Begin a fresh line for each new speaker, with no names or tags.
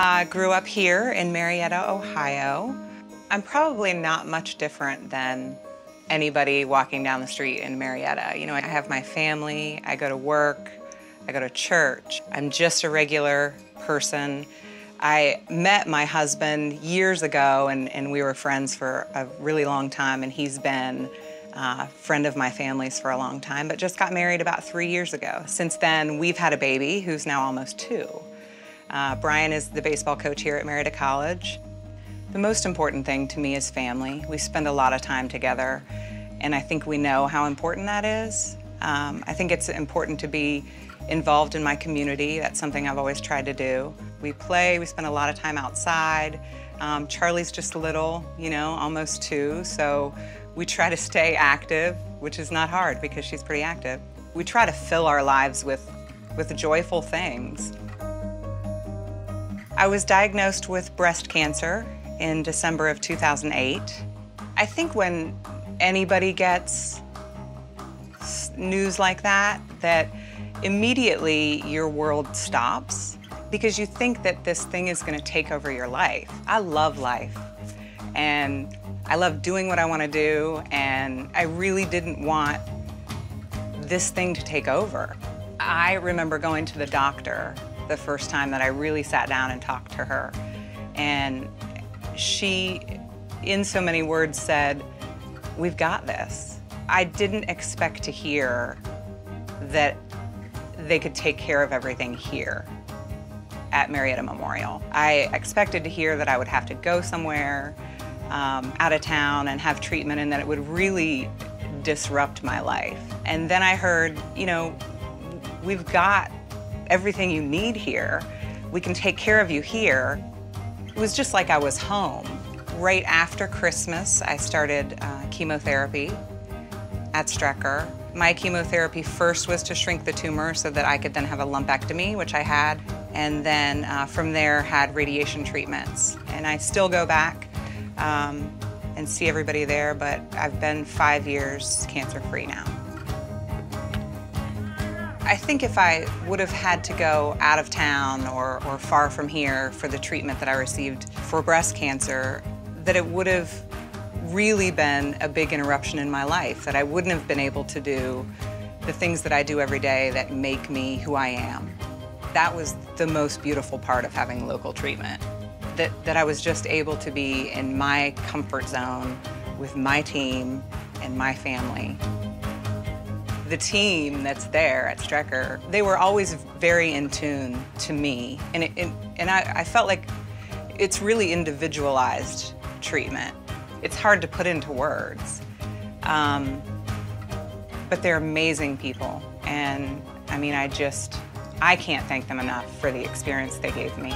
I grew up here in Marietta, Ohio. I'm probably not much different than anybody walking down the street in Marietta. You know, I have my family, I go to work, I go to church. I'm just a regular person. I met my husband years ago, and we were friends for a really long time, and he's been a friend of my family's for a long time, but just got married about 3 years ago. Since then, we've had a baby who's now almost 2. Brian is the baseball coach here at Marietta College. The most important thing to me is family. We spend a lot of time together, and I think we know how important that is. I think it's important to be involved in my community. That's something I've always tried to do. We play, we spend a lot of time outside. Charlie's just little, you know, almost 2, so we try to stay active, which is not hard because she's pretty active. We try to fill our lives with joyful things. I was diagnosed with breast cancer in December of 2008. I think when anybody gets news like that, that immediately your world stops because you think that this thing is going to take over your life. I love life, and I love doing what I want to do, and I really didn't want this thing to take over. I remember going to the doctor the first time that I really sat down and talked to her, and she, in so many words, said, "We've got this." I didn't expect to hear that they could take care of everything here at Marietta Memorial. I expected to hear that I would have to go somewhere out of town and have treatment, and that it would really disrupt my life. And then I heard, you know, we've got everything you need here. We can take care of you here. It was just like I was home. Right after Christmas, I started chemotherapy at Strecker. My chemotherapy first was to shrink the tumor so that I could then have a lumpectomy, which I had, and then from there had radiation treatments. And I still go back and see everybody there, but I've been 5 years cancer-free now. I think if I would have had to go out of town or far from here for the treatment that I received for breast cancer, that it would have really been a big interruption in my life, that I wouldn't have been able to do the things that I do every day that make me who I am. That was the most beautiful part of having local treatment, that I was just able to be in my comfort zone with my team and my family. The team that's there at Strecker, they were always very in tune to me, and I felt like it's really individualized treatment. It's hard to put into words, but they're amazing people, and I mean, I can't thank them enough for the experience they gave me.